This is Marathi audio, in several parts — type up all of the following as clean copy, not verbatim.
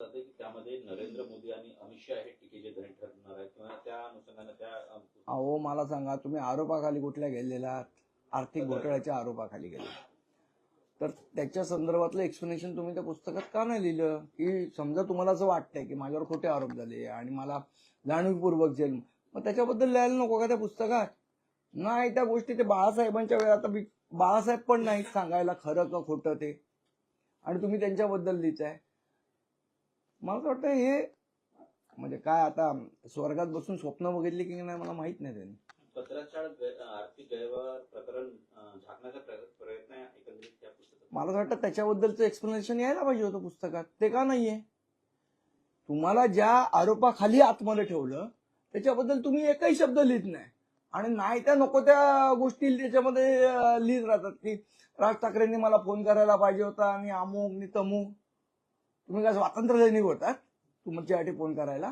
की त्यामध्ये नरेंद्र मोदी आणि अमित शहा हे टीकेचे धनी ठरणार आहेत किंवा त्या अनुषंगाने त्या अहो मला सांगा, तुम्ही आरोपाखाली कुठल्या गेलेला आहात? आर्थिक घोटाळ्याच्या आरोपाखाली गेले, तर त्याच्या संदर्भातलं एक्सप्लेनेशन तुम्ही त्या पुस्तकात का नाही लिहिलं? की समजा तुम्हाला असं वाटतंय की माझ्यावर खोटे आरोप झाले आणि मला जाणीवपूर्वक जेल, मग त्याच्याबद्दल लिहायला नको का त्या पुस्तकात? नाही, त्या गोष्टी ते बाळासाहेबांच्या वेळात बाळासाहेब पण नाही सांगायला खरं का खोटं ते, आणि तुम्ही त्यांच्याबद्दल लिहिताय. मला असं वाटतं हे म्हणजे काय, आता स्वर्गात बसून स्वप्न बघितली की नाही मला माहित नाही. त्यांनी पत्राचार आर्थिक गैरव्यवहार प्रकरण झाकण्याचा प्रयत्न आहे एकंदरीत त्या पुस्तकात. मला असं वाटतं त्याच्याबद्दलचं एक्सप्लेनेशन यायला पाहिजे होतं पुस्तकात, ते का नाहीये? तुम्हाला ज्या आरोपाखाली आतमध्ये ठेवलं त्याच्याबद्दल तुम्ही एकही शब्द लिहित नाही, आणि नाही त्या नको त्या गोष्टी त्याच्यामध्ये लिहित राहतात की राज ठाकरेंनी मला फोन करायला पाहिजे होता आणि अमुक नि तमुक. तुम्ही काय स्वातंत्र्य सैनिक होतात तुमच्यासाठी फोन करायला?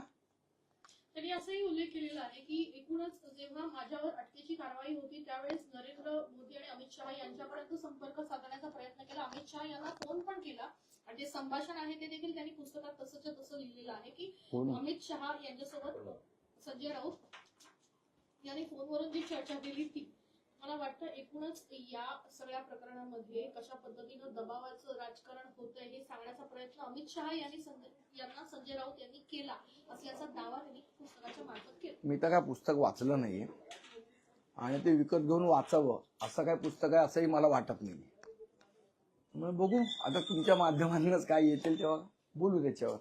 त्यांनी असंही उल्लेख केलेला आहे की एकूणच जेव्हा माझ्यावर अटकेची कारवाई होती त्यावेळेस नरेंद्र मोदी आणि अमित शहा यांच्यापर्यंत संपर्क साधण्याचा प्रयत्न केला. अमित शहा यांना फोन पण केला आणि जे संभाषण आहे ते देखील त्यांनी पुस्तकात तसंच्या तसं लिहिलेलं आहे की अमित शहा यांच्यासोबत संजय राऊत यांनी फोनवरून जी चर्चा केली ती. मला वाटतं एकूणच या सगळ्या प्रकरणामध्ये कशा पद्धतीनं दबावाचं राजकारण होतंय हे सांगण्याचा प्रयत्न अमित शहा यांनी संजय राऊत यांनी केला असल्याचा दावा त्यांनी पुस्तकाच्या मार्फत केला. मी तर काय पुस्तक वाचलं नाहीये आणि ते विकत घेऊन वाचावं असं काय पुस्तक आहे असंही मला वाटत नाही. मग बघू आता तुमच्या माध्यमातूनच काय येतील तेव्हा बोलू त्याच्यावर.